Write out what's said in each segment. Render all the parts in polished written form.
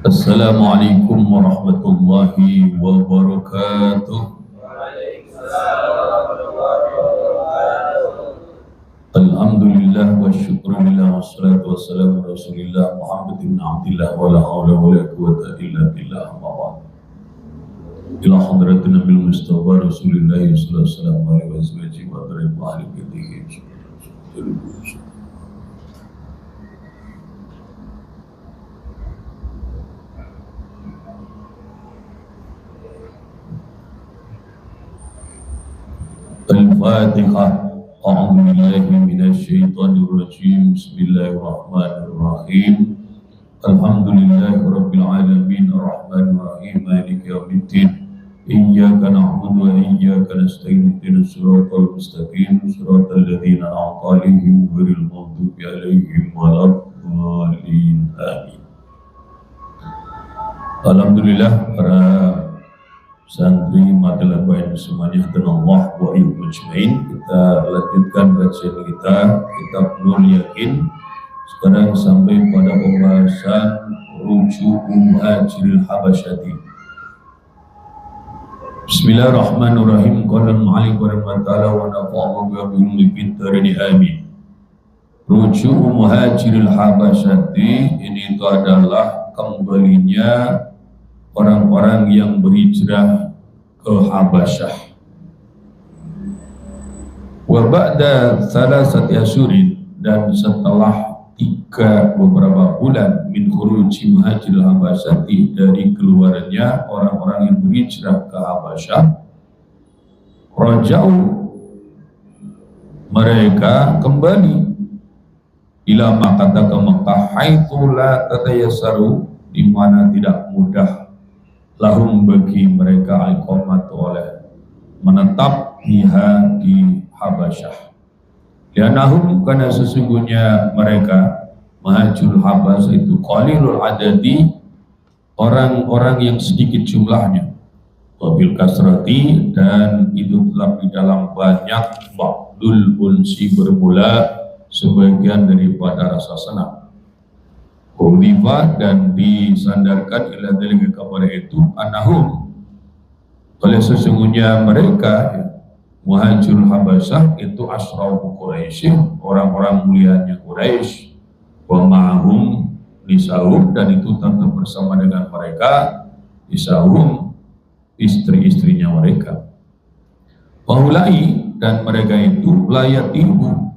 Assalamualaikum warahmatullahi wabarakatuh. Alhamdulillah wa syukurillah wa salatu wa salamu rasulillah Muhammad ibn Abdillah wa la hawla wa la quwwata illa billah amma ba'd. Ila hadratin Nabil Mustafa Rasulillah sallallahu alaihi wasallam wa baraka ahli baitihi. Al-Fatihah. A'udzu billahi minasyaitonir rajim. Bismillahirrahmanirrahim. Alhamdulillahirabbil alamin arrahmanir rahim maliki yaumiddin. Iyyaka na'budu wa iyyaka nasta'in ihdinas siratal mustaqim siratal ladzina an'amta 'alaihim ghairil maghdubi 'alaihim waladdallin. Amin. Alhamdulillah para santri matalah bayan semuanya Allah wa ayyukum ajmain. Kita lanjutkan bacaan kita kitab Nur Yakin. Sekarang sampai pada pembahasan Ruju'u Muhajiril Habasyati. Bismillahirrahmanirrahim. Qala al-mu'allif rahimahullah wa nafa'ahu bi ulumi amin. Ruju'u Muhajiril Habasyati ini itu adalah kembalinya orang-orang yang berhijrah ke Habasyah. Wa ba'da thalathati asyurin, dan setelah beberapa bulan min khuruji muhajiril Habasyati, dari keluarnya orang-orang yang berhijrah ke Habasyah, raja'u, mereka kembali ila Makkah ke Makkah haitsu la tatayassaru, di mana tidak mudah lahum bagi mereka al-iqamatu oleh menetap biha di Habasyah. Lianahum, karena sesungguhnya mereka muhajirul Habasyah itu qalilul adadi, orang-orang yang sedikit jumlahnya, wabil kasrati, dan itu telah di dalam banyak ba'dul unsi, bermula sebagian daripada rasa senang. Udhifa, dan disandarkan ila dalika kepada itu anahum, oleh sesungguhnya mereka muhajirul Habasyah itu asrafu Quraisy, orang-orang mulianya Quraisy, wa ma'hum nisahum, dan itu tentu bersama dengan mereka nisahum, istri-istrinya mereka. Wahulai, dan mereka itu layatibu,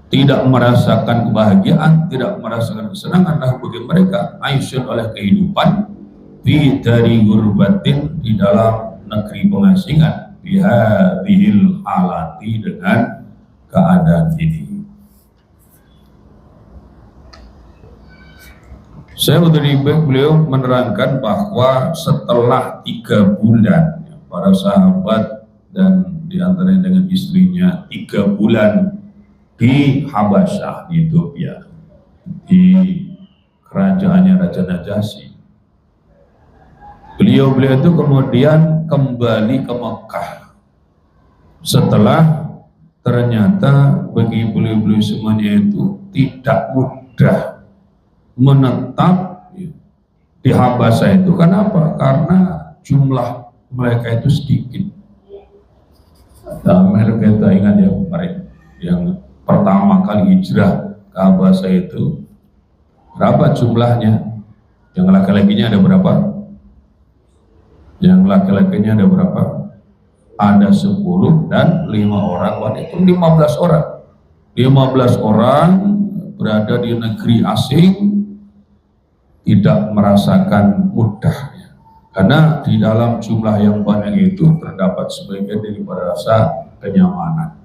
tidak merasakan kebahagiaan, tidak merasakan kesenangan lah bagi mereka aisyun, oleh kehidupan fi dari gurbatin, di dalam negeri pengasingan, bihadhil halati, dengan keadaan ini. Saya beliau menerangkan bahwa setelah 3 bulan para sahabat dan diantaranya dengan istrinya 3 bulan di Habasyah, di Ethiopia, di kerajaannya Raja Najasyi, beliau itu kemudian kembali ke Mekah setelah ternyata bagi beliau semuanya itu tidak mudah menetap di Habasyah itu. Kenapa? Karena jumlah mereka itu sedikit. Nah, kita ingat ya, mereka yang pertama kali hijrah ke Habasyah itu berapa jumlahnya? Yang laki-lakinya ada berapa? Yang laki-lakinya ada berapa? Ada 10 dan 5 orang wanita, itu 15 orang. 15 orang berada di negeri asing, tidak merasakan mudah, karena di dalam jumlah yang banyak itu terdapat sebagian daripada rasa kenyamanan.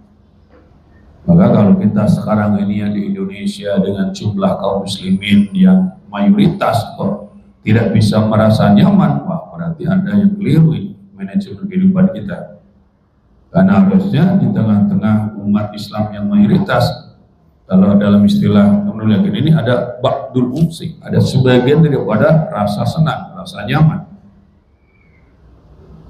Maka kalau kita sekarang ini di Indonesia dengan jumlah kaum muslimin yang mayoritas kok tidak bisa merasa nyaman, wah berarti ada yang keliru ini manajemen kehidupan kita. Karena harusnya di tengah-tengah umat Islam yang mayoritas, kalau dalam istilah Nur Yakin ini ada ba'dul unsi, ada sebagian daripada rasa senang, rasa nyaman.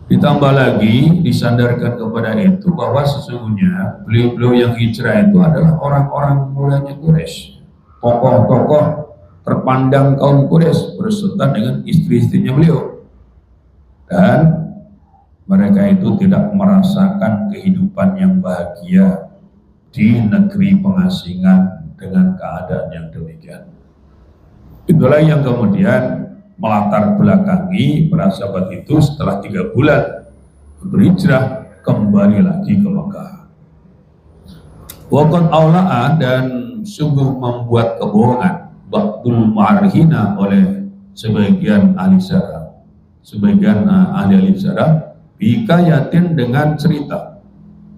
Ditambah lagi disandarkan kepada itu bahwa sesungguhnya beliau-beliau yang hijrah itu adalah orang-orang mulianya Quraisy, tokoh-tokoh terpandang kaum Quraisy berserta dengan istri-istrinya beliau, dan mereka itu tidak merasakan kehidupan yang bahagia di negeri pengasingan dengan keadaan yang demikian. Itulah yang kemudian melatar belakangi para sahabat itu setelah 3 bulan berhijrah kembali lagi ke Mekah. Waqad aula'a, dan sungguh membuat kebohongan ba'dul mu'arrikhina oleh sebagian ahli syarah, ahli syarah, bikayatin dengan cerita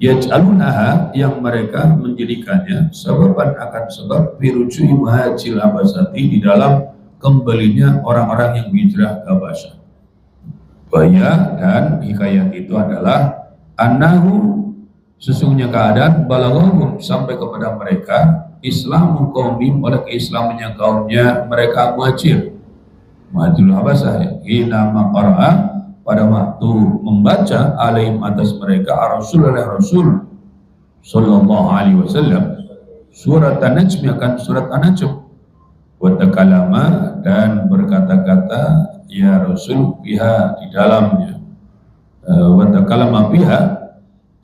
yaj'alunaha, yang mereka menjadikannya sababan akan sebab biruju'i muhajil abasati, di dalam kembalinya orang-orang yang hijrah ke Habasyah. Baya dan hikayat itu adalah annahu, sesungguhnya keadaan balaghum, sampai kepada mereka Islamu qaumim, oleh keislamannya kaumnya mereka muhajirul Habasyah, hina maqara'a, pada waktu membaca alaihim atas mereka Rasulullah Rasul sallallahu alaihi wasallam surat An-Najm, akan surat An-Najm, wa takalama, dan berkata-kata ya Rasul biha, di dalamnya, wa takalama biha,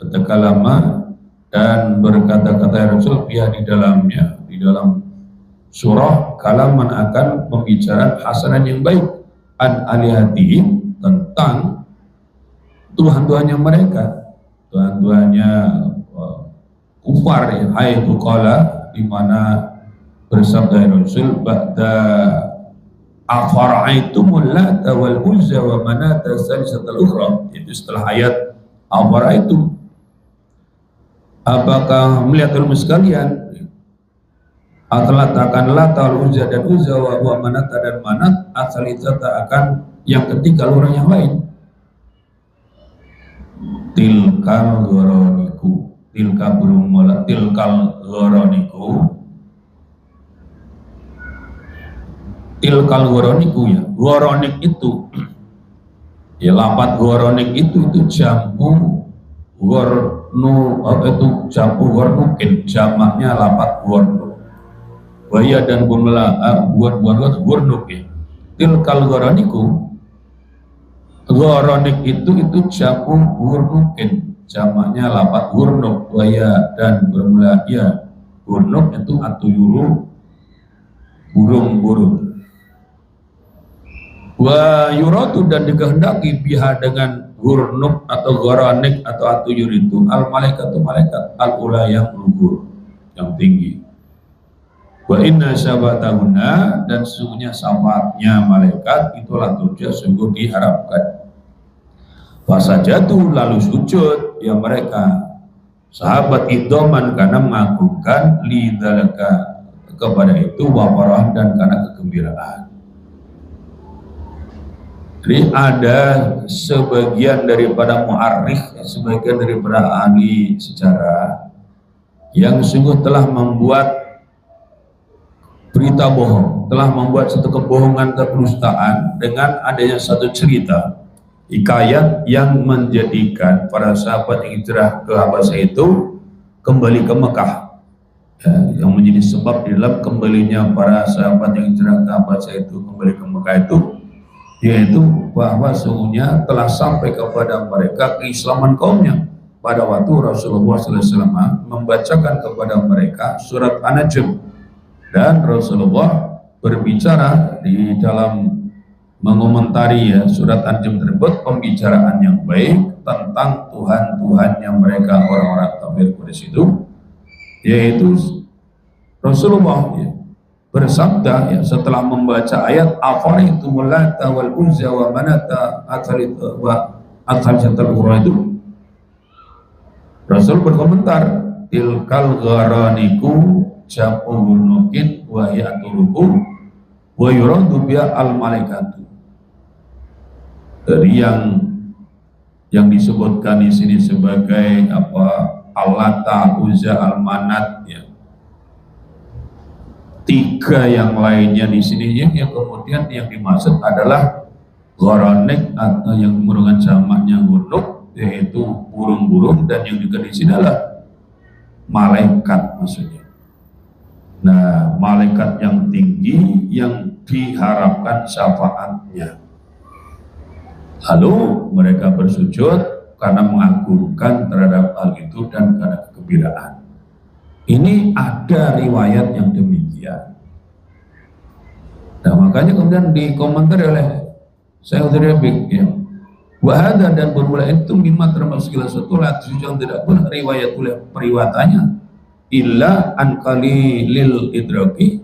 bertakalama dan berkata-kata ya Rasul biha, di dalamnya, di dalam surah kalaman, akan pembicaraan hasanan yang baik, an alihatihim, tentang Tuhan-Tuhannya mereka, Tuhan-Tuhannya kufar, ya, haitu qala, di mana bersabda Rasul ba'da afara'aitumul lata wal uzza wa manata salisatal ukhra, itu setelah ayat afara'aitum, apakah melihat ilmu sekalian akan lata wal uzza dan uzza wa manata dan manat, asalisata, akan yang ketiga orang yang lain. Tilkal ghoroniku, tilka burung mola, tilkal ghoroniku, tilkal ghoroniku, ya ghoronik itu, ya lapat ghoronik itu jamu ghornu, itu jamu ghornukin, jamaknya lapat ghornu, waya dan ghornuk, ya tilkal ghoroniku, ghoronik itu jamu hurnukin, jamaknya lapat hurnuk, waya dan bermula ya, hurnuk itu atuyuru, burung-burung, wa yuratu, dan dikehendaki biha, dengan hurnuk atau ghoronik atau atuyur itu, al malaikatu, malaikat, al ula, yang luhur, yang tinggi. Wa inna syabatahuna, dan sesungguhnya syafaatnya malaikat itulah turja, sungguh diharapkan. Fasajatu, lalu sujud ya mereka sahabat idoman, karena mengagungkan lidzalika, kepada itu, wafarahan, dan karena kegembiraan. Jadi ada sebagian daripada mu'arrikh, sebagian daripada ahli sejarah yang sungguh telah membuat berita bohong, telah membuat satu kebohongan, kedustaan, dengan adanya satu cerita hikayat yang menjadikan para sahabat yang hijrah ke Habasyah itu kembali ke Mekah, ya, yang menjadi sebab di dalam kembalinya para sahabat yang hijrah ke Habasyah itu kembali ke Mekah itu, yaitu bahwa sungguhnya telah sampai kepada mereka keislaman kaumnya pada waktu Rasulullah SAW membacakan kepada mereka surat An-Najm, dan Rasulullah berbicara di dalam mengomentari ya surat An-Najm tersebut, pembicaraan yang baik tentang Tuhan-Tuhannya mereka, orang-orang kafir Quraisy itu, yaitu Rasulullah ya, bersabda ya, setelah membaca ayat afaritumul lata wal uzza wa manata atsalisatal ukhra itu, Rasul berkomentar tilkal gharaniku jamu hurnukin wa ya'turukum wa yuradu biya al malaikatu. Dari yang disebutkan di sini sebagai apa, al-lata, uzza, al-manat, ya. 3 yang lainnya di sini yang kemudian yang dimaksud adalah ghoronik, atau yang merupakan jamaknya hurnuk, yaitu burung-burung, dan yang juga di sini adalah malaikat maksudnya. Nah, malaikat yang tinggi yang diharapkan syafaatnya. Lalu mereka bersujud karena mengagungkan terhadap hal itu dan karena kegembiraan. Ini ada riwayat yang demikian. Nah, makanya kemudian dikomentari oleh Syekh Rabi' ya. Wahada dan bermula itu mimma termasuk segala sesuatu yang tidak pun riwayat oleh periwatannya illa an qalilil idraki,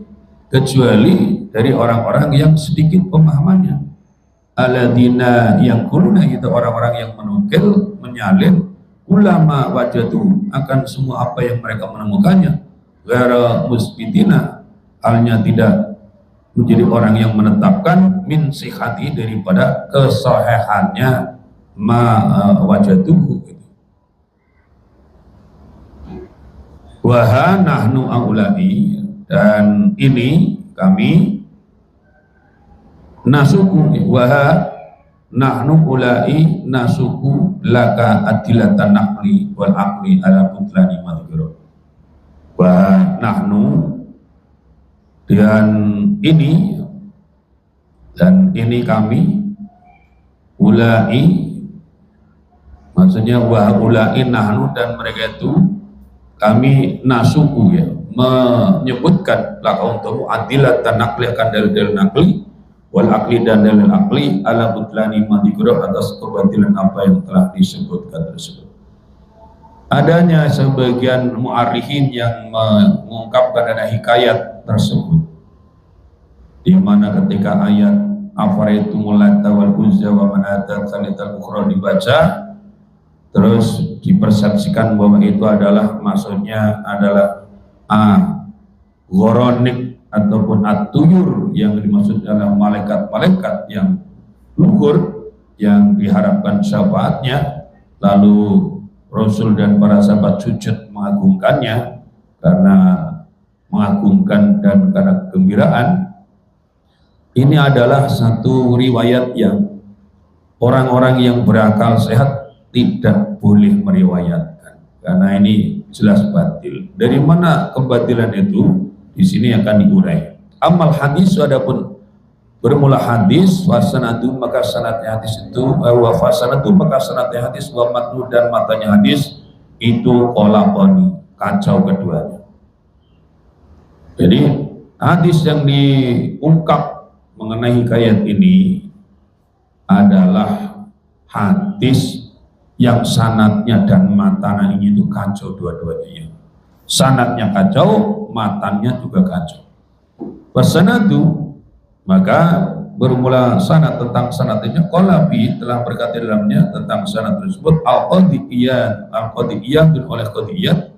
kecuali dari orang-orang yang sedikit pemahamannya. Aladina yang kuluna itu orang-orang yang menukil, menyalin ulama wajatu akan semua apa yang mereka menemukannya. Gara musbitina, halnya tidak menjadi orang yang menetapkan min sihati daripada kesohehannya ma wajatuhu. Waha nahnu aulai, dan ini kami nasuku, waha nahnu ulai nasuku laka adilatan naqli wal aqli ala butlani madhkuru. Waha nahnu, dan ini kami ulai, maksudnya wa ulai nahnu, dan mereka itu kami nasuku ya, menyebutkan laka untuk adilatan naqli akan dalil-dalil naqli wal aqli dan dalil aqli ala butlani madhkuru atas kebatilan apa yang telah disebutkan tersebut. Adanya sebagian mu'arikhin yang mengungkapkan ada hikayat tersebut, di mana ketika ayat afaraitumul lata wal uzza wa manata tsalital ukhra dibaca, terus dipersepsikan bahwa itu adalah maksudnya adalah ghoronik ataupun at-tuyur, yang dimaksud adalah malaikat-malaikat yang luhur yang diharapkan syafaatnya. Lalu Rasul dan para sahabat sujud mengagungkannya karena mengagungkan dan karena kegembiraan. Ini adalah satu riwayat yang orang-orang yang berakal sehat tidak boleh meriwayatkan, karena ini jelas batil. Dari mana kebatilan itu? Di sini akan diurai. Amal hadis, adapun bermula hadis, wasanatu maka sanadnya hadis itu, wasanatu maka sanadnya hadis, wa matnu dan matanya hadis itu kolakoni, kacau keduanya. Jadi hadis yang diungkap mengenai hikayat ini adalah hadis yang sanadnya dan matanya ini itu kacau dua-duanya. Sanadnya kacau, matanya juga kacau. Wasanatu maka bermula sanad tentang sanadnya, qalabi telah berkata dalamnya tentang sanad tersebut al-qadiyyan oleh qadiyyan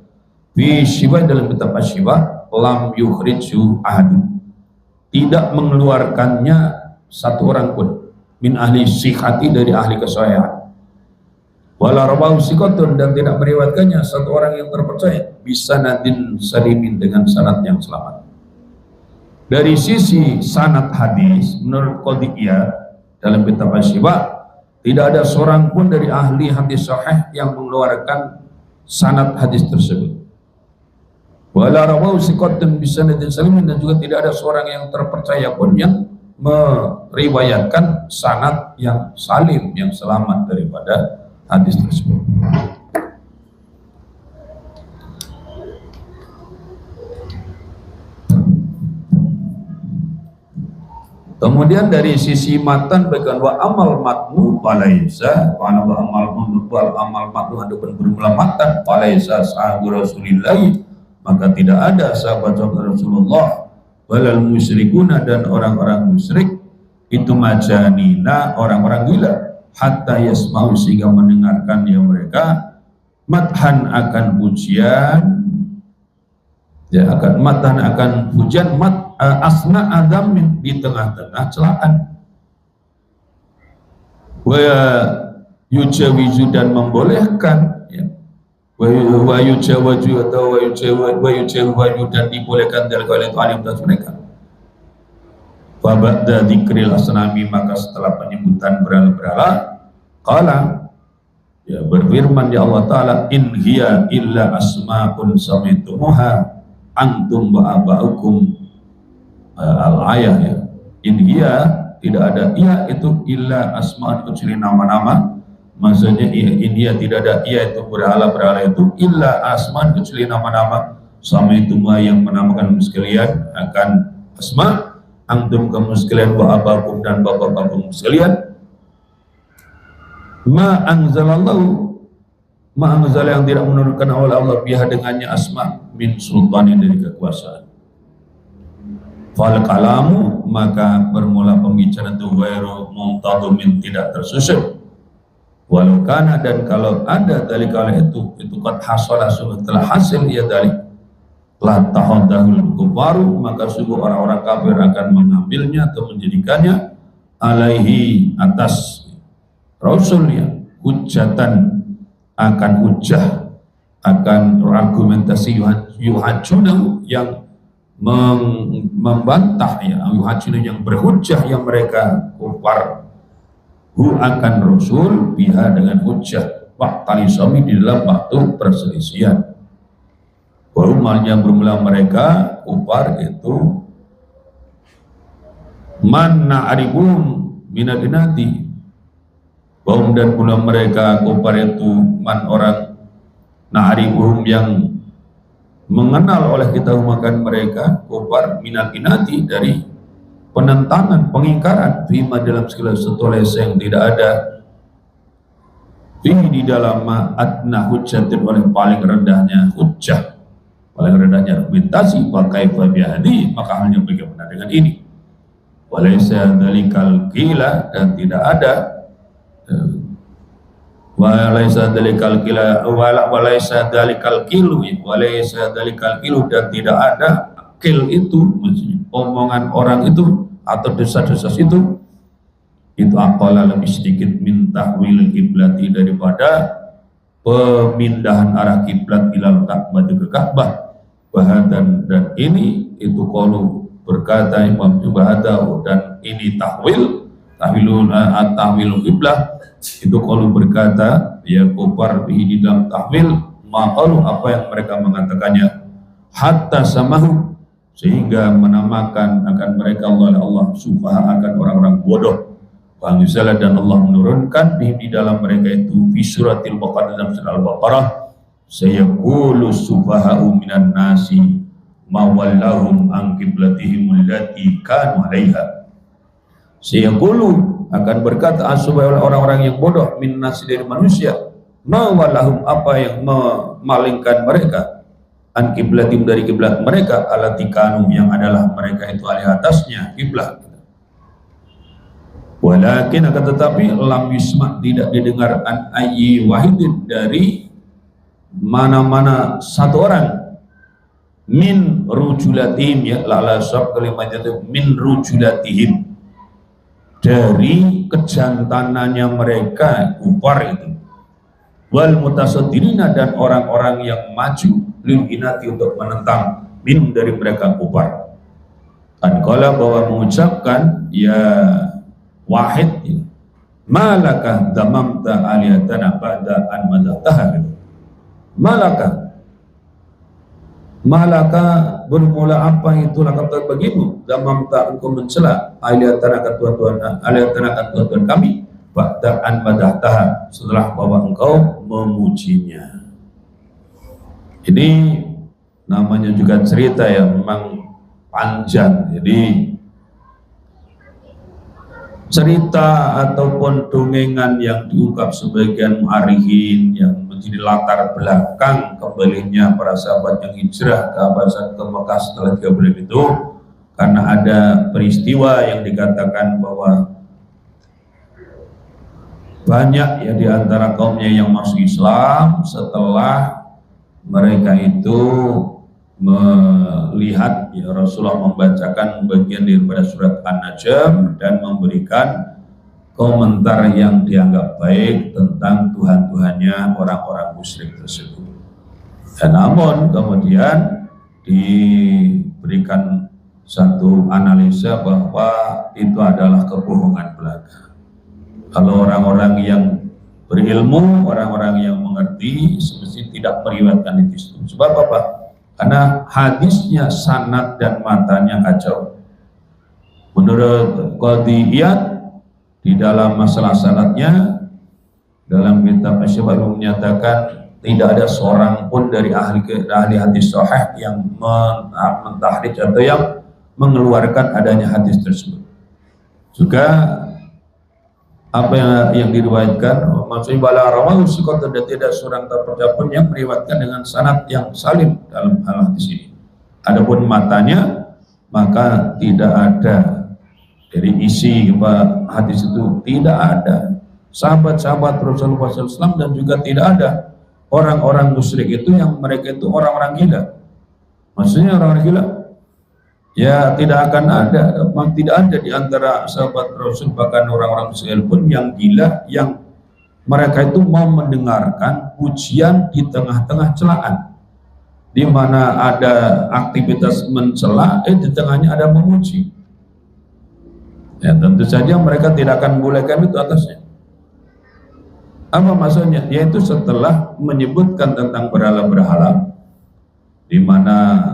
fi syiwa dalam kitab asyiwa lam yukhriju ahadun, tidak mengeluarkannya satu orang pun min ahli sihati dari ahli kesahihan, wala rawahu sikotun dan tidak meriwayatkannya satu orang yang terpercaya bisa nadin salimin dengan sanad yang selamat. Dari sisi sanad hadis menurut Qadiyah dalam kitab Asyiba tidak ada seorang pun dari ahli hadis sahih yang mengeluarkan sanad hadis tersebut. Wala rawahu siqatun bisanadin salimin, dan juga tidak ada seorang yang terpercaya pun yang meriwayatkan sanad yang salim, yang selamat daripada hadis tersebut. Kemudian dari sisi matan bagian wa amal matnu falaisa wa amal matnu adapun bermula matan falaisa sahabu Rasulillah, maka tidak ada sahabat-sahabat Rasulullah, walal musyrikuna dan orang-orang musyrik itu majanina orang-orang gila, hatta yasma'u sehingga mendengarkan ya mereka mathan akan pujian, ya akan mathan akan pujian asna adamin di tengah-tengah celaan, wa yujawizu dan membolehkan, ya wa yujawaju atau wa yujawaju dan dibolehkan dari kalian alim dan mereka. Fa ba'da dzikril asnami maka setelah penyebutan berhala-berhala qala ya berfirman ya Allah taala in hiya illa asmaun samaitumuha antum wa aba'ukum, al-ayah ya. In hiya, tidak ada ia itu illa asma, kecuali nama-nama. Maksudnya in hiya, tidak ada ia itu berhala-berhala itu illa asma, kecuali nama-nama. Sama itu yang menamakan sekalian akan asma, antum kamu sekalian wa abakum dan bapak kamu sekalian. Ma anzalallahu, ma anzal yang tidak menurunkan oleh Allah biha dengannya asma min sultanin dari kekuasaan. Fal kalamu, maka bermula pembicaraan itu ghairu muntadhimin, tidak tersusun. Walau kana, dan kalau ada dari kala itu qad hasala, sudah telah hasil ia dari la tahadahul kufaru, maka sungguh orang-orang kafir akan mengambilnya atau menjadikannya alaihi, atas rasulnya, hujatan, akan hujah, akan argumentasi yuhajuna, yang membantah ya, yuhajuna yang berhujah, yang mereka kufar hu akan rasul biha dengan hujah waqtali sami, di dalam waktu perselisihan. Baru malnya bermula mereka kufar itu man na'ribum minadinati, kaum dan pula mereka kufar itu man orang na'ribuhum yang mengenal oleh kita makan mereka kufar minadinati dari penentangan, pengingkaran fima dalam segala sesuatu yang tidak ada di dalam adna hujjatin, oleh paling rendahnya hujjah, paling rendahnya argumentasi, pakai fabiyadi, maka halnya bagaimana dengan ini. Walaysa dalikal qila, dan tidak ada walaysa dalikal qila walaysa dalikal qilu, walaysa dalikal qilu, dan tidak ada qil itu, maksudnya omongan orang itu atau dosa-dosa itu aqala, lebih sedikit min tahwil kiblati, daripada pemindahan arah kiblat ilal Ka'bah, ke Ka'bah. Bahadan, dan ini itu qalu, berkata Imam Bahada, dan ini tahwilul kiblah, itu qalu berkata ya kufar bihi, di dalam tahwil maqalu, apa yang mereka mengatakannya, hatta samahu, sehingga menamakan akan mereka Allah sufaha, akan orang-orang bodoh. Bangsalah, dan Allah menurunkan di dalam mereka itu fi suratil Baqarah, dalam surah Al-Baqarah, sayaqulu sufaha'u minan nasi ma wallahum an qiblatihim allati kanu 'alaiha. Sayaqulu, akan berkata asubah, orang-orang yang bodoh, min nasi, dari manusia, ma wallahum, apa yang memalingkan mereka, an qiblatihim, dari kiblat mereka, allati kanu, yang adalah mereka itu alih atasnya kiblat. Walakin, akan tetapi lam yusma, tidak didengar, an ayyi wahidin, dari mana-mana satu orang, min rujulatihim, ya lala sab kalimatnya itu min rujulatihim, dari kejantanannya mereka kufar itu, wal mutasaddirina, dan orang-orang yang maju lil inati, untuk menentang min, dari mereka kufar. Anqala, bahwa mengucapkan ya wahid, malaka damamta aliyatana ba'da an madataha, malaka bermula apa itu lakab bagimu, damamta, engkau mencela aliyatana, Tuhan kami, ba'da an madataha, setelah bahwa engkau memujinya. Ini namanya juga cerita yang memang panjang. Jadi cerita ataupun dongengan yang diungkap sebagian mu'arikhin, yang menjadi latar belakang kembalinya para sahabat yang hijrah ke Mekah setelah 3 bulan itu, karena ada peristiwa yang dikatakan bahwa banyak ya di antara kaumnya yang masuk Islam setelah mereka itu melihat ya Rasulullah membacakan bagian daripada surat An-Najm dan memberikan komentar yang dianggap baik tentang Tuhan-Tuhannya orang-orang musyrik tersebut. Dan namun kemudian diberikan satu analisa bahwa itu adalah kebohongan belaka. Kalau orang-orang yang berilmu, orang-orang yang mengerti, semestinya tidak meriwayatkan itu. Sebab apa? karena hadisnya sanad dan matanya kacau. Menurut Qadhi Iyad di dalam masalah sanadnya, dalam kitab Asy-Syifa menyatakan tidak ada seorang pun dari ahli hadis sahih yang mentahrid atau yang mengeluarkan adanya hadis tersebut. Juga apa yang diriwayatkan, maksudnya bala rawahu siqatun, dan tidak seorang terpercaya pun yang meriwayatkan dengan sanad yang salim dalam hal hadis ini. Adapun matanya, maka tidak ada dari isi hadis itu, tidak ada sahabat-sahabat Rasulullah SAW, dan juga tidak ada orang-orang musyrik itu yang mereka itu orang-orang gila. Maksudnya orang-orang gila ya tidak akan ada, memang tidak ada di antara sahabat Rasul, bahkan orang-orang musyrik pun yang gila, yang mereka itu mau mendengarkan pujian di tengah-tengah celaan, di mana ada aktivitas mencela, di tengahnya ada memuji. Ya tentu saja mereka tidak akan bolehkan itu atasnya. Apa maksudnya? Yaitu setelah menyebutkan tentang berhala-berhala, di mana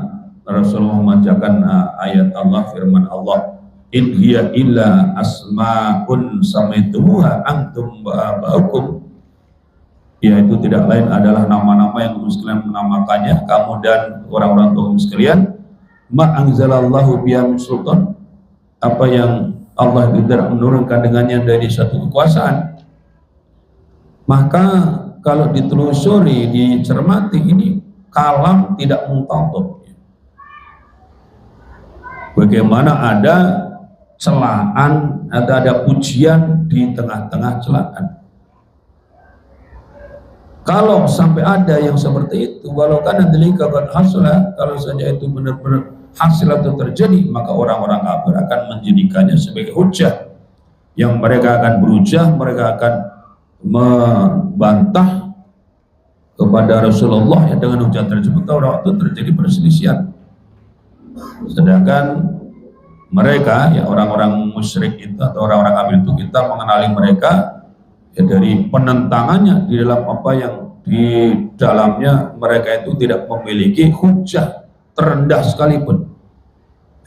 Rasulullah membacakan ayat Allah, firman Allah, in hiya illa asma'un samaitumuha antum wa aba'ukum, yaitu tidak lain adalah nama-nama yang kamu sekalian menamakannya, kamu dan orang-orang tua kamu sekalian, ma anzalallahu biha min sultan, apa yang Allah tidak menurunkan dengannya dari satu kekuasaan. Maka kalau ditelusuri, dicermati, ini kalam tidak muntatab. Bagaimana ada celaan, ada pujian di tengah-tengah celaan. Kalau sampai ada yang seperti itu, walau kana dzalika qad hasala, kalau saja itu benar-benar hasil itu terjadi, maka orang-orang kafir akan menjadikannya sebagai hujah, yang mereka akan berhujah, mereka akan membantah kepada Rasulullah ya dengan hujah tersebut. Orang itu terjadi perselisihan. Sedangkan mereka ya orang-orang musyrik itu atau orang-orang kafir itu, kita mengenali mereka ya dari penentangannya di dalam apa yang di dalamnya mereka itu tidak memiliki hujah terendah sekalipun.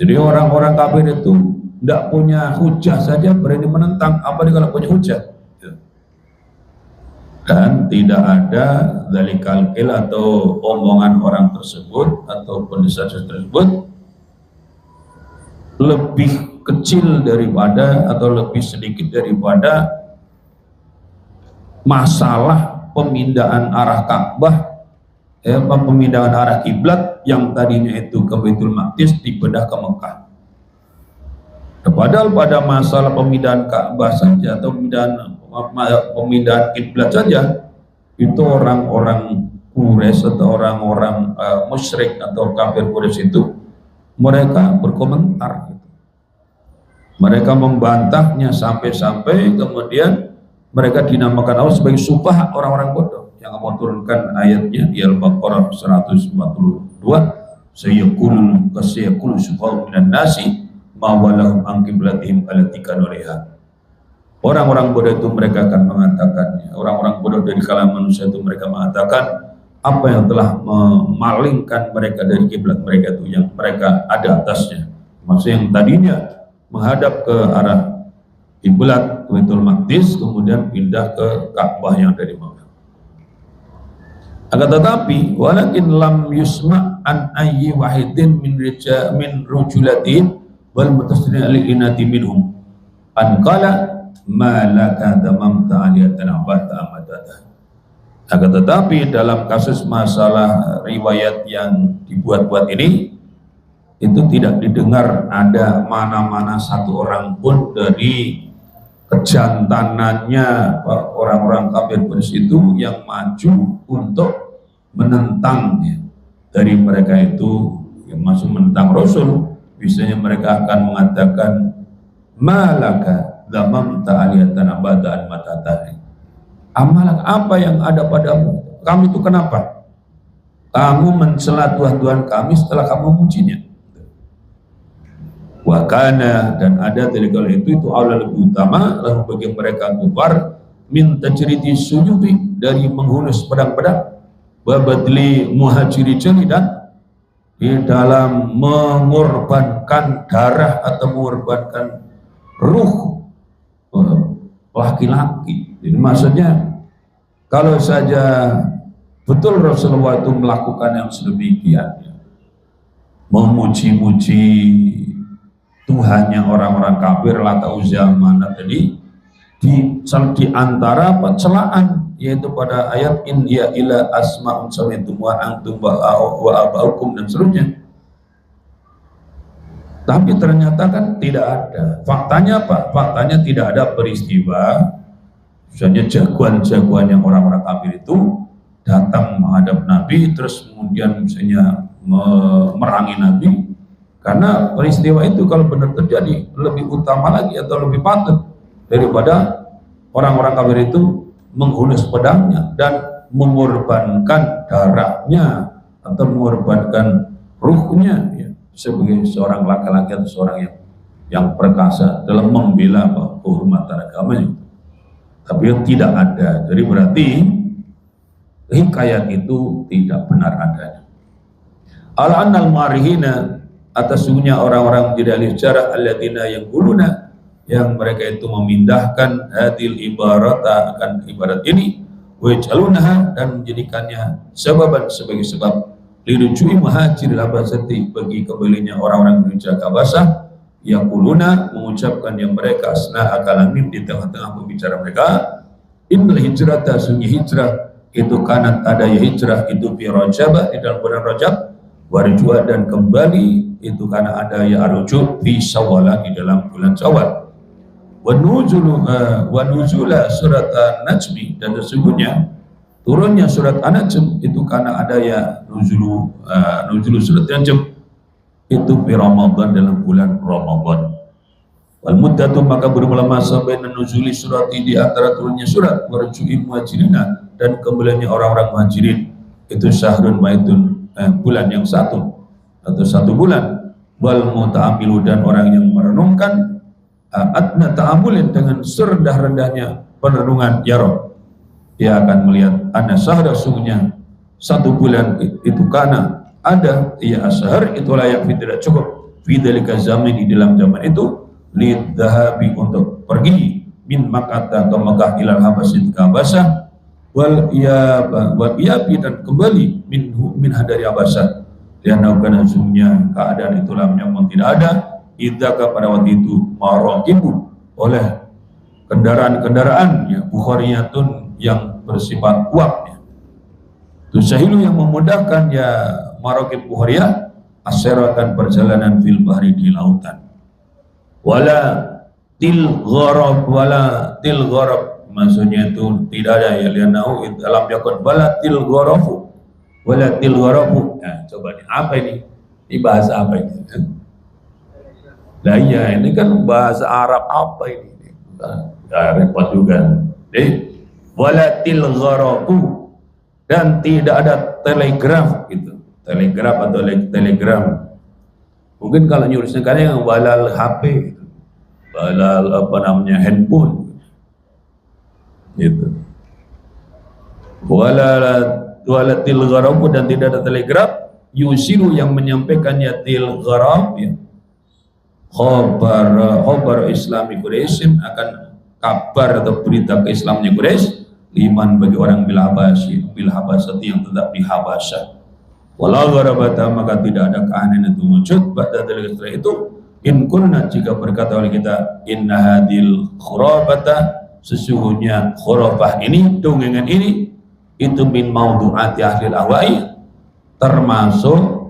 Jadi orang-orang kafir itu tidak punya hujah saja berani menentang, apalagi kalau punya hujah. Dan tidak ada dzalikal qil atau omongan orang tersebut atau pendesar tersebut lebih kecil daripada atau lebih sedikit daripada masalah pemindahan arah Ka'bah, pemindahan arah kiblat yang tadinya itu ke Baitul Maqdis dipindah ke Mekah. Padahal pada masalah pemindahan Ka'bah saja atau pemindahan kiblat saja, itu orang-orang Quraisy atau orang-orang musyrik atau kafir Quraisy itu mereka berkomentar, mereka membantahnya sampai-sampai kemudian mereka dinamakan Allah sebagai sufaha, orang-orang bodoh. Yang Allah turunkan ayatnya di Al-Baqarah 142, sayaqulu sufaha minan nasi ma walahum an qiblatihim allati kanu 'alaiha. Orang-orang bodoh itu mereka akan mengatakannya, orang-orang bodoh dari kalangan manusia itu mereka mengatakan apa yang telah memalingkan mereka dari kiblat mereka itu yang mereka ada atasnya. Maksudnya yang tadinya menghadap ke arah kiblat Baitul Maqdis kemudian pindah ke Ka'bah yang dari Makkah. Akan tetapi walakin lam yusma an ayyi wahidin min rujulatin wal mutasdin al-inati minhum an qala ma laka damamta aliyatan abata amadada. Akan tetapi dalam kasus masalah riwayat yang dibuat-buat ini, itu tidak didengar ada mana-mana satu orang pun dari kejantanannya orang-orang kafir Quraisy itu yang maju untuk menentang ya. Dari mereka itu yang masuk menentang Rasul, biasanya mereka akan mengatakan malaka damamta aliyatan abadaan matatahi, amalak apa yang ada padamu, kamu itu kenapa kamu mencela Tuhan kami setelah kamu memujinya. Wakana, dan ada dari kalau itu Allah lebih utama lalu bagi mereka kufar min tajridi sujudi, dari menghunus pedang-pedang, babadli muhajiri dan di dalam mengorbankan darah atau mengorbankan ruh laki-laki. Jadi maksudnya kalau saja betul Rasulullah itu melakukan yang sedemikian, memuji-muji Tuhannya orang-orang kafir Lata Uzza Manat tadi, di antara pencelaan yaitu pada ayat in ya ila asma'un sami'tum wa antum wa abaukum dan seterusnya. Tapi ternyata kan tidak ada. Faktanya apa? Faktanya tidak ada peristiwa misalnya jagoan-jagoan yang orang-orang kafir itu datang menghadap Nabi terus kemudian misalnya merangi Nabi, karena peristiwa itu kalau benar terjadi lebih utama lagi atau lebih patut daripada orang-orang kafir itu menghunus pedangnya dan mengorbankan darahnya atau mengorbankan ruhnya ya, sebagai seorang laki-laki atau seorang yang perkasa dalam membela kehormatan agamanya. Tapi tidak ada. Jadi berarti hikayat itu tidak benar adanya. Al-annal marihina, atas sungguhnya orang-orang tidak ahli sejarah alladzina yang guluna, yang mereka itu memindahkan hadil ibarata akan ibarat ini waj'alunaha, dan menjadikannya sebaban sebagai sebab lirujui muhajir labasati, bagi kembalinya orang-orang berhijrah ke Habasah, yaquluna, mengucapkan yang mereka asna akalamin, di tengah-tengah pembicara mereka, innal hijrata, sunyi hijrah itu kanat ada ya hijrah itu fi Rajab, di dalam bulan Rajab, warjua, dan kembali itu karena ada ya arju fi Syawal, di dalam bulan Syawal. Wa nuzula surat An-Najm, dan sesungguhnya turunnya surat An-Najm itu karena ada ya nuzulu surat An-Najm itu fi Ramadan, dalam bulan Ramadan. Wal muddatu, maka bermula masa baina nuzuli surat di antara turunnya surat warju'i muhajirina, dan kembalinya orang-orang muhajirin itu syahrun maitun, bulan yang satu atau satu bulan. Wal muta'amilu, dan orang yang merenungkan adna ta'amulin, dengan serendah-rendahnya perenungan ya Rabb, dia akan melihat anna syahra, sungguhnya satu bulan itu karena ada ya asyhar itu layak, tidak cukup fidzalika zaman, di dalam zaman itu lidhahabi, untuk pergi min Makkah atau Makkah ilal Habasah ke Habasah, wal iyabi, dan kembali min dari Habasah, dan karena sungguhnya keadaan itulah yang tidak ada idaka pada waktu itu marakibu, oleh kendaraan-kendaraan ya bukhariyatun, yang bersifat kuat ya. Tusahilu, yang memudahkan ya marakib bukhariyah, asyaratan perjalanan fil bahri, di lautan. Wala til gharab, maksudnya itu tidak ada ya lianau dalam yakun wala til gharafu. Nah, coba nih, apa ini? Ini bahasa apa ini? Nah iya, ini kan bahasa Arab apa ini? Repot juga. Walatil gharafu, dan tidak ada telegraf gitu. Telegraf atau telegram. Mungkin kalau nyuruhnya kan yang walal HP gitu. Walal handphone gitu. Walatil gharafu, dan tidak ada telegraf, yusiru, yang menyampaikannya til gharab ya. Khabar Islami Quraisy, akan kabar atau berita keislamannya Quraisy, liman, bagi orang bil Habasah yang tetap di Habasah. Wala gharabata, maka tidak ada keanehan itu wujud pada dari setelah itu. In kunna, jika berkata oleh kita, inna hadil khurabata, sesungguhnya khurafah ini, dongengan ini, itu min maudhu'ati ahli al-ahwa'i, termasuk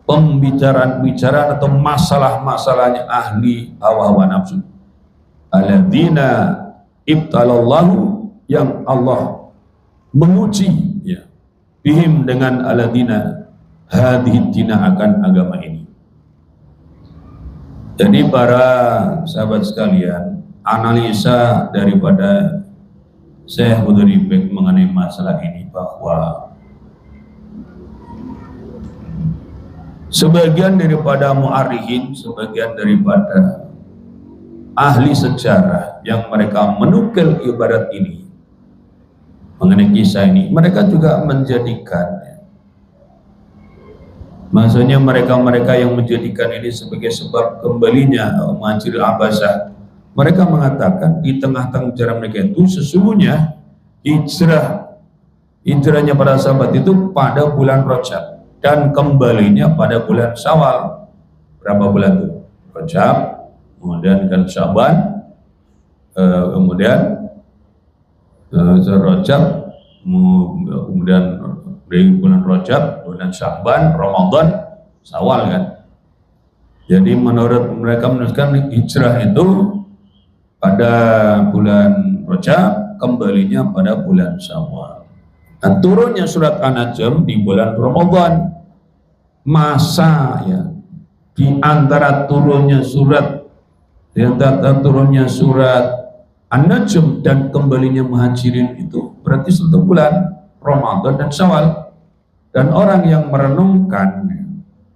pembicaraan atau masalah-masalahnya ahli hawa-hawa nafsu. Alladzina ibtalallahu, yang Allah menguji ya, bihim, dengan alladzina hadhihi dina, akan agama ini. Jadi para sahabat sekalian, analisa daripada Syekh Hudzaifah mengenai masalah ini, bahwa sebagian daripada mu'arikhin, sebagian daripada ahli sejarah yang mereka menukil ibarat ini mengenai kisah ini, mereka juga menjadikan Maksudnya mereka-mereka yang menjadikan ini sebagai sebab kembalinya Muhajir Habasah, mereka mengatakan di tengah-tengah hijrah mereka itu sesungguhnya hijrahnya para sahabat itu pada bulan Rajab dan kembalinya pada bulan Syawal. Berapa bulan itu? Rajab, kemudian kan Syaban, kemudian Rajab, kemudian dari bulan Rajab, bulan Syaban, Ramadan, Syawal kan. Jadi menurut mereka menunjukkan hijrah itu pada bulan Rajab, kembalinya pada bulan Syawal. Dan turunnya surat An-Najm di bulan Ramadan. Masa ya di antara turunnya surat An-Najm dan kembalinya Muhajirin itu berarti 1 bulan Ramadan dan Syawal. Dan orang yang merenungkan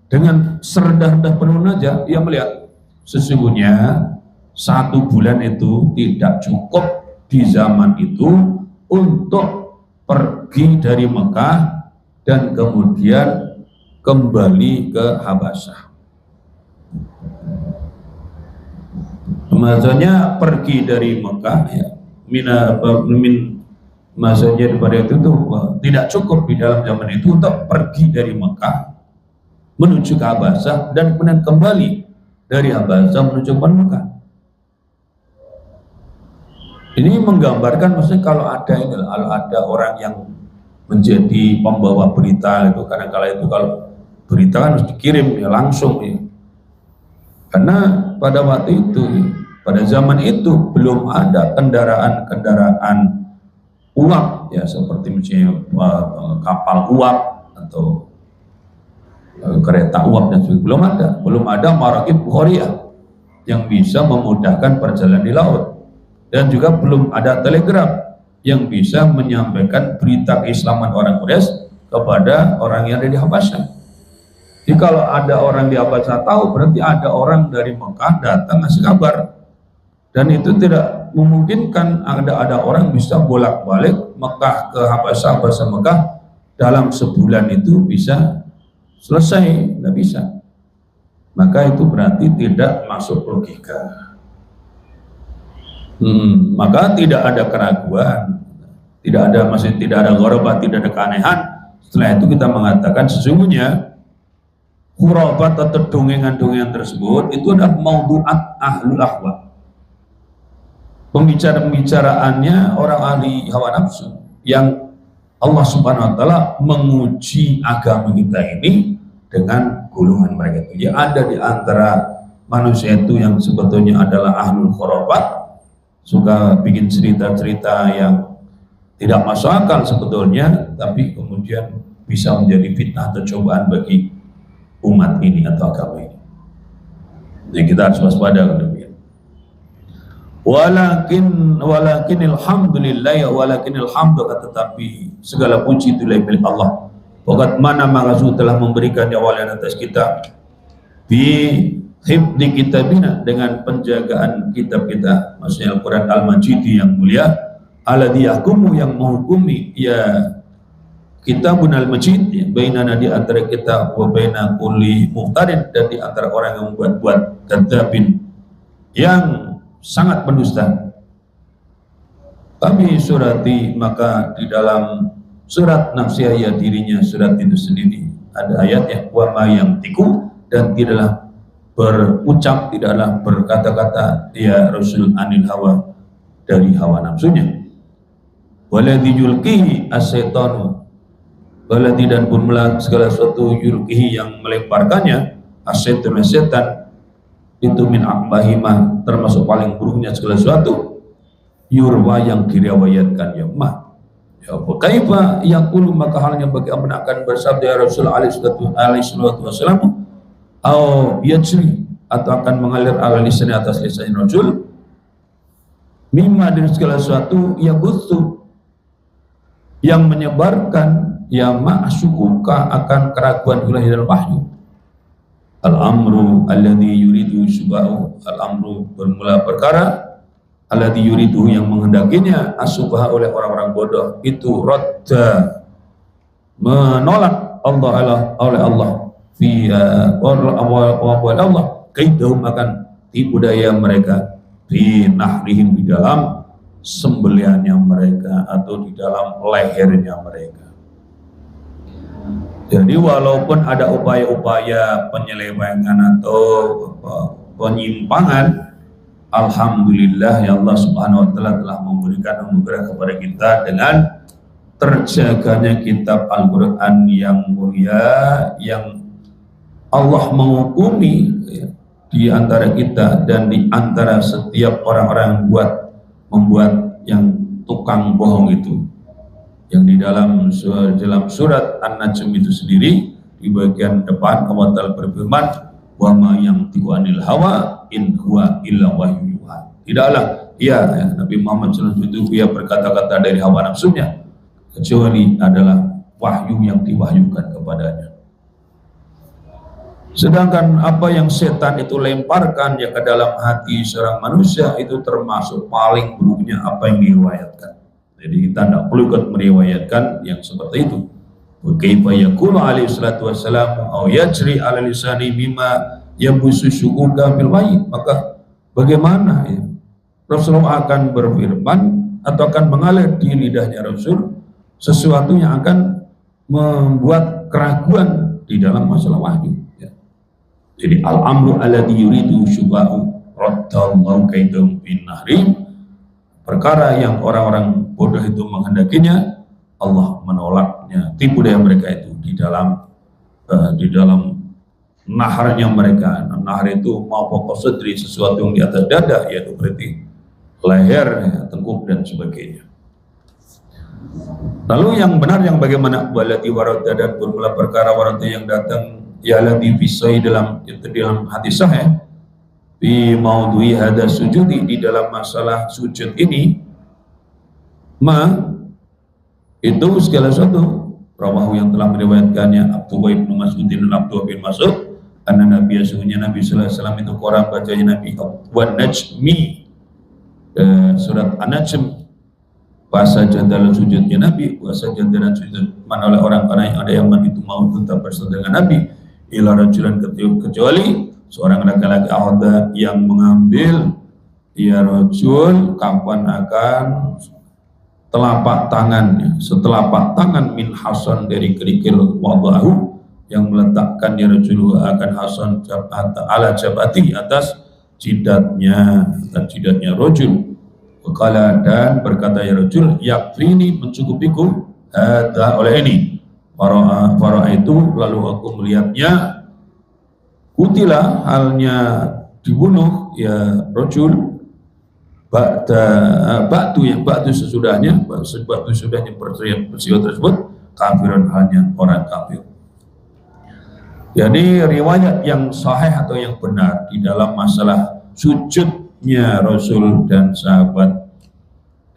dengan serendah-rendah penuh aja, dia melihat sesungguhnya 1 bulan itu tidak cukup di zaman itu untuk pergi dari Mekah dan kemudian kembali ke Habasyah. Maksudnya pergi dari Mekah ya, maksudnya daripada itu tuh tidak cukup di dalam zaman itu untuk pergi dari Mekah menuju ke Habasyah dan kemudian kembali dari Habasyah menuju ke Mekah. Ini menggambarkan maksudnya kalau ada orang yang menjadi pembawa berita itu, kadang-kala itu kalau berita kan harus dikirim ya langsung ya. Karena pada waktu itu pada zaman itu belum ada kendaraan uap ya, seperti misalnya kapal uap atau kereta uap dan sebagainya. Belum ada marakib Bukhariah yang bisa memudahkan perjalanan di laut, dan juga belum ada telegraf yang bisa menyampaikan berita keislaman orang Quraisy kepada orang yang ada di Habasyah. Jadi kalau ada orang di Habasyah tahu, berarti ada orang dari Mekah datang ngasih kabar. Dan itu tidak memungkinkan ada orang bisa bolak-balik Mekah ke Habasyah, Habasyah Mekah dalam sebulan itu bisa selesai, tidak bisa. Maka itu berarti tidak masuk logika. Maka tidak ada keraguan, tidak ada ghorabah, tidak ada keanehan. Setelah itu kita mengatakan sesungguhnya khurafat atau dongengan-dongengan tersebut itu adalah maudhu'at ahlul ahwa. Pembicaraannya orang ahli hawa nafsu yang Allah Subhanahu wa taala menguji agama kita ini dengan golongan mereka itu. Ya, ada di antara manusia itu yang sebetulnya adalah ahlul khurafat, suka bikin cerita-cerita yang tidak masuk akal sebetulnya, tapi kemudian bisa menjadi fitnah atau cobaan bagi umat ini atau agama ini. Jadi kita harus waspada demikian. Walakinil hamdulillah, tetapi segala puji itu milik Allah. Waqad mana Rasul telah memberikan awalan atas kita bi hifdzi kitabina, dengan penjagaan kitab kita, maksudnya Al-Quran Al-Majidi yang mulia, alladzi yahkumu, yang menghukumi ya kitabun al-majid ya, bainana, di antara kita, wa baina kulli muhtarin, dan di antara orang yang membuat-buat, kadzabin yang sangat pendusta. Kami surati, maka di dalam surat nafsiyah ya dirinya surat itu sendiri ada ayatnya, wa ma yantiqu, dan tidaklah berucap, tidaklah berkata-kata dia Rasul anil hawa, dari hawa nafsunya. Waladhi yulqihi as-syaitanu, waladhi, dan pun segala sesuatu yulqihi yang melemparkannya, as-syaitanu, setan itu min akbahimah, termasuk paling buruknya segala sesuatu, yurwa, yang diriwayatkan ya mah. Ya kaifa yaqulu, maka halnya bagaimana akan bersabda ya Rasul alaihi salatu wasallam, au yajri, atau akan mengalir ala lisan, atas lisan Rasul, mimma, dari segala sesuatu, ya butuh, yang menyebarkan ya ma'sukuka, akan keraguan ilahi dalam wahyu. Al-amru alladhi yuridu subha'u, al-amru bermula perkara, alladhi yuridu yang menghendakinya, as-subha, oleh orang-orang bodoh, itu radda, menolak Allah oleh Allah, fi Allah kaidahum akan tipu daya mereka fi nahrihim di dalam sembelihannya mereka atau di dalam lehernya mereka. Jadi walaupun ada upaya-upaya penyelewengan atau penyimpangan, alhamdulillah ya Allah Subhanahu wa taala telah memberikan anugerah kepada kita dengan terjaganya kitab Al-Qur'an yang mulia, yang Allah menghukumi di antara kita dan di antara setiap orang-orang yang membuat yang tukang bohong itu. Yang di dalam surat An-Najm itu sendiri di bagian depan Allah Ta'ala berfirman, wa ma yantiqu anil hawa in huwa illa wahyu yuha. Tidaklah Nabi Muhammad SAW itu dia berkata-kata dari hawa nafsunya, kecuali adalah wahyu yang diwahyukan kepadanya. Sedangkan apa yang setan itu lemparkan ya ke dalam hati seorang manusia itu termasuk paling buruknya apa yang diriwayatkan. Jadi kita tidak perlu meriwayatkan yang seperti itu. Kaifa yaqulu alaihi salatu wassalam au yajri ala lisani mimma yabusu syukuka bil wahyi. Maka bagaimana ya Rasulullah akan berfirman atau akan mengalir di lidahnya Rasul sesuatu yang akan membuat keraguan di dalam masalah wahyu ya. Jadi al-amru alladhi yuridu syubahu raddallahu kaidahum bin nahrim. Perkara yang orang-orang bodoh itu menghendakinya, Allah menolaknya, tipu daya mereka itu di dalam naharnya mereka. Nahar itu maupun sadri, sesuatu yang di atas dada, yaitu berarti leher, tengkuk dan sebagainya. Lalu yang benar yang bagaimana? Walati warada, dan bermula perkara warada yang datang ya lati fisai dalam hadis sahih fi maudhui hada sujudi, di dalam masalah sujud ini itu segala sesuatu rawahu yang telah meriwayatkannya Abdullah bin Mas'ud dan Abdullah bin Mas'ud anna Nabi sesungguhnya Nabi sallallahu alaihi wasallam itu Quran bacanya Nabi wan najmi surat An-Najm bahasa dalam sujudnya Nabi, bahasa dalam sujud mana oleh orang-orang yang ada yang itu mau tetap bersama dengan Nabi ila rajulan, kecuali seorang laki-laki ahda yang mengambil ya rajul kapan akan telapak tangannya, setelapak tangan min hasan dari kerikil wadahu yang meletakkan ya rajul akan hasan ala jabati atas jidatnya rajul. Qala, dan berkata ya rajul yakfini, mencukupiku hadza oleh ini fara itu, lalu aku melihatnya kutilah halnya dibunuh ya rajul ba'du sesudahnya peristiwa tersebut kafiran, hanya orang kafir. Jadi riwayat yang sahih atau yang benar di dalam masalah sujudnya Rasul dan sahabat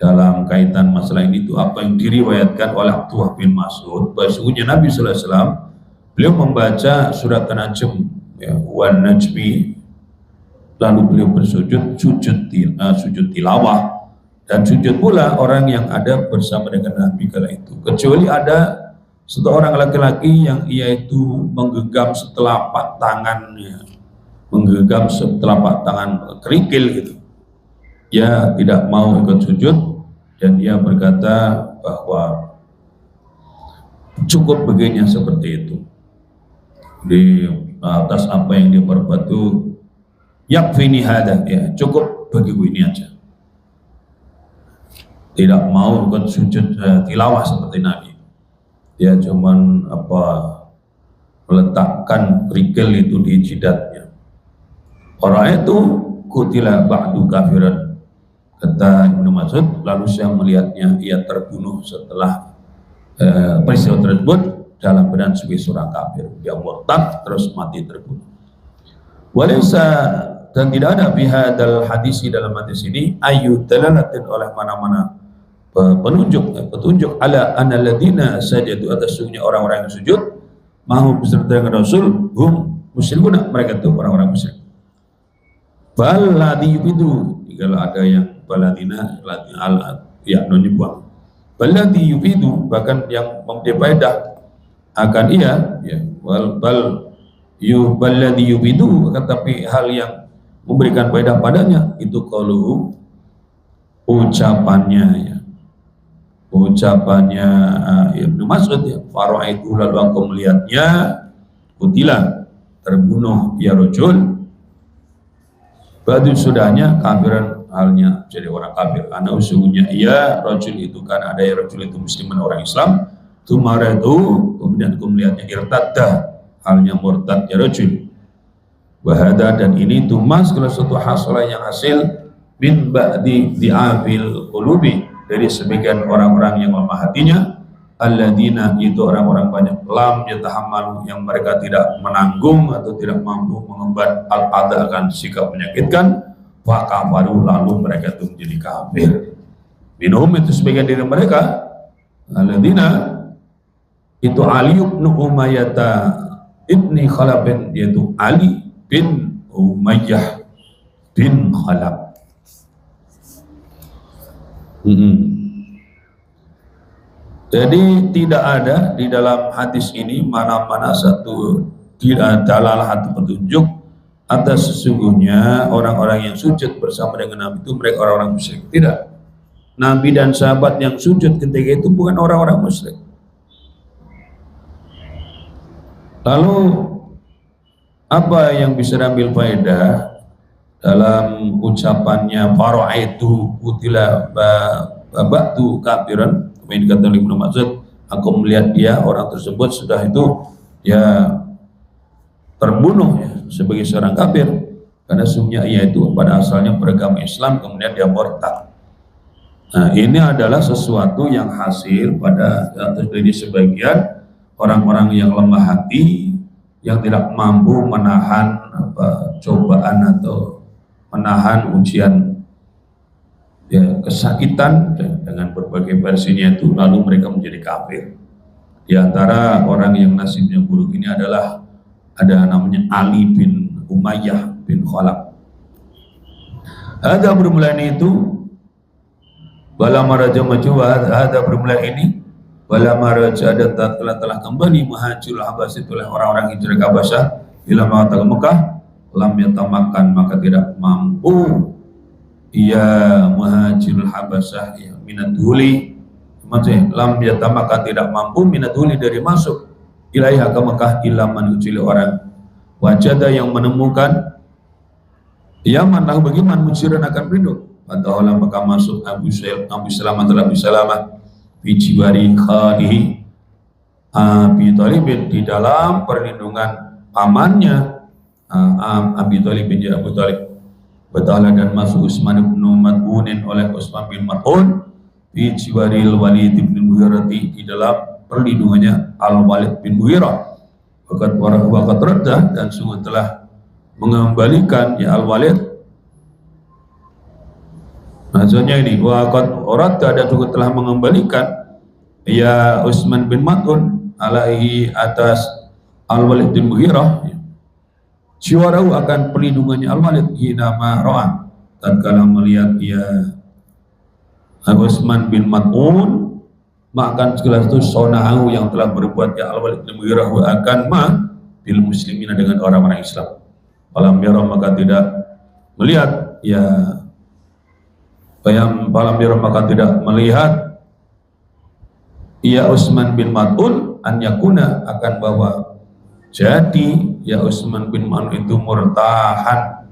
dalam kaitan masalah ini itu apa yang diriwayatkan oleh Abdullah bin Mas'ud, bahwasanya Nabi sallallahu alaihi wasallam beliau membaca surat An-Najm ya, wan najmi, lalu beliau bersujud sujud tilawah, dan sujud pula orang yang ada bersama dengan Nabi kala itu, kecuali ada seorang laki-laki yang ia itu menggenggam setelapak tangannya, menggenggam setelapak tangan kerikil gitu. Ia tidak mau ikut sujud dan ia berkata bahwa cukup baginya seperti itu. Di atas apa yang dia perbuat itu yakfini hada, ya cukup bagiku ini aja. Tidak mau ikut sujud tilawah seperti Nabi. Dia cuman meletakkan kerikil itu di jidatnya. Orang itu kutila ba'du kafiran, kata Ibnu Mas'ud, lalu saya melihatnya ia terbunuh setelah peristiwa tersebut dalam keadaan sebagai seorang kafir. Dia murtad terus mati terbunuh. Walaysa, dan tidak ada bihadal hadisi dalam hadis ini ayu dalalatin oleh mana-mana petunjuk ala annalladzina sajadu, atas sungguhnya orang-orang yang sujud mahu beserta dengan Rasul hum musyrikuna, mereka itu orang-orang musyrik. Balladhi yufidu, kalau ada yang baladina ya nonnya buang. Balladhi yufidu, bahkan yang memberi faedah akan ia ya bal balladhi yubidu, tetapi hal yang memberikan faedah padanya itu kalau ucapannya ya. Ucapannya Ibnu Mas'ud ya, fara'aitu, lalu aku melihatnya, kutilah, terbunuh ya rajul, badu sudahnya kafiran, halnya jadi orang kafir. Karena sesungguhnya ia rajul itu, kan ada ya rajul itu musliman, orang Islam, tumara itu kemudian aku melihatnya irtadda, halnya murtad ya rajul. Wahada, dan ini tumas kalau suatu hasalah yang hasil min ba'di di'afil qulubi, dari sebagian orang-orang yang lemah hatinya, alladzina, itu orang-orang banyak, lam yatahammalu, yang mereka tidak menanggung atau tidak mampu mengemban al-adha, akan sikap menyakitkan, wa kafaru, lalu mereka itu menjadi kafir. Minhum, itu sebagian dari mereka, alladzina itu Ali bin Umayyah ibni Khalaf, yaitu Ali bin Umayyah bin Khalaf. Jadi tidak ada di dalam hadis ini mana-mana satu dalalah atau petunjuk atas sesungguhnya orang-orang yang sujud bersama dengan Nabi itu mereka orang-orang musyrik. Tidak. Nabi dan sahabat yang sujud ketika itu bukan orang-orang musyrik. Lalu apa yang bisa diambil faedah dalam ucapannya fara'aitu qutila ba'du kafiran, yang dikatakan oleh Ibnu Mas'ud, aku melihat dia, orang tersebut sudah itu ya terbunuh ya, sebagai seorang kafir, karena sesungguhnya ia itu pada asalnya beragama Islam, kemudian dia murtad. Nah, ini adalah sesuatu yang hasil pada terjadi sebagian orang-orang yang lemah hati, yang tidak mampu menahan cobaan atau menahan ujian ya, kesakitan dengan berbagai versinya itu, lalu mereka menjadi kafir. Di antara orang yang nasibnya buruk ini adalah ada namanya Ali bin Umayyah bin Khalaf. Ada bermula itu bala maraja maju, ada bermula ini bala maraja, dan telah kembali muhajirul Habasyah, oleh orang-orang hijrah ke Habasyah, ila Mekah, lam yatamakan, maka tidak mampu ia muhajirul Habasyah ya, minadhuli, maksudnya lam yatamakan, tidak mampu minadhuli, dari masuk ilaiha ke Mekah, illa man, kecuali orang wajada yang menemukan Yaman, lahu bagaimana mujiran akan berlindung, padahal maka masuk Abu Salamah adalah Abu Salamah bijiwari khalihi Abi Thalib, di dalam perlindungan pamannya Abi Thalib bin Abu Thalib. Batalah, dan masuk Utsman bin Mad'unin oleh Utsman bin Mad'un bijiwaril Walid bin Mughirah, di dalam perlindungannya Al-Walid bin Mughirah. Waqat radda, dan sungguh telah mengembalikan ya Al-Walid, maksudnya ini waqat radda, dan juga telah mengembalikan ya Utsman bin Mad'un alaihi, atas Al-Walid bin Mughirah, jiwarahu, akan perlindungannya Al-Walid, hinama ra'an, tatkala melihat ya Utsman bin Mad'un, maka segala itu sonahu, yang telah berbuat ya Al-Walid bin Mughirah, akan bil muslimina, dengan orang-orang Islam. Falam yara, maka tidak melihat ya falam yara, maka tidak melihat ya Utsman bin Mad'un an yakuna, akan bahwa jadi ya Utsman bin Mad'un itu murtahan,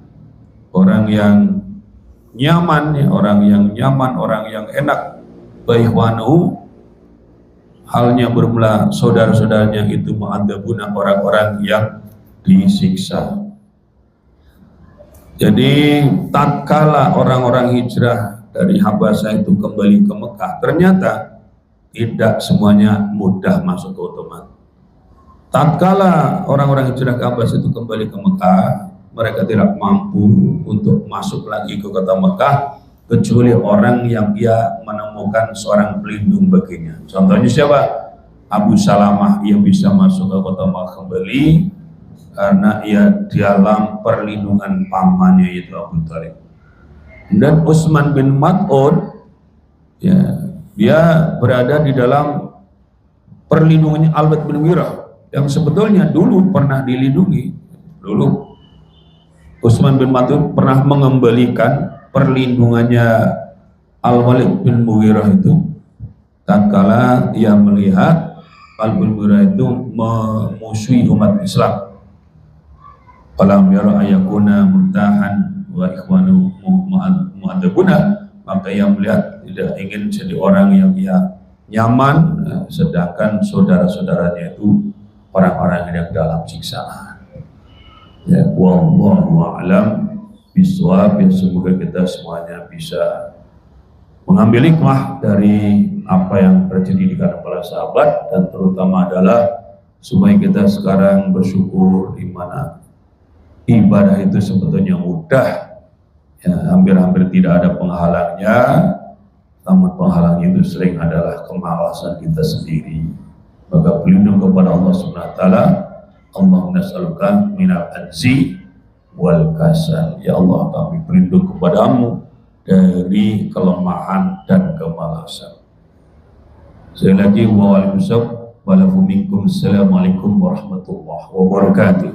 orang yang nyaman ya, orang yang nyaman, orang yang enak, baihwanu, halnya bermula saudara-saudaranya itu mu'adzabuna, orang-orang yang disiksa. Jadi tatkala orang-orang hijrah dari Habasyah itu kembali ke Mekah, ternyata tidak semuanya mudah masuk ke otomat. Tatkala orang-orang hijrah ke Habasyah itu kembali ke Mekah, mereka tidak mampu untuk masuk lagi ke kota Mekah, kecuali orang yang dia menemukan seorang pelindung baginya. Contohnya siapa? Abu Salamah, ia bisa masuk ke kota Mekah kembali karena ia dalam perlindungan pamannya, yaitu Abu Thalib. Dan Utsman bin Mad'un ya, dia berada di dalam perlindungannya Al-Walid bin Mughirah, yang sebetulnya dulu pernah dilindungi. Dulu Utsman bin Maz'un pernah mengembalikan perlindungannya Al-Walid bin Mughirah itu tatkala ia melihat Al-Walid bin Mughirah itu memusuhi umat Islam. Falam yara ayakuna muntahan wa ikhwanu mu'adzabuna, maka ia melihat tidak ingin jadi orang yang ia nyaman, sedangkan saudara-saudaranya itu orang-orang yang dalam siksaan. Ya, wallahu a'lam bishawab. Ya, semoga kita semuanya bisa mengambil hikmah dari apa yang terjadi di kalangan para sahabat, dan terutama adalah supaya kita sekarang bersyukur di mana ibadah itu sebetulnya mudah, ya, hampir-hampir tidak ada penghalangnya, namun penghalangnya itu sering adalah kemalasan kita sendiri. Maka berlindung kepada Allah Subhanahu wa taala. Allahumma nas'aluka minal ajzi wal kasal. Ya Allah, kami berlindung kepadamu dari kelemahan dan kemalasan. Sekali lagi, waalaikumsalam warahmatullahi wabarakatuh.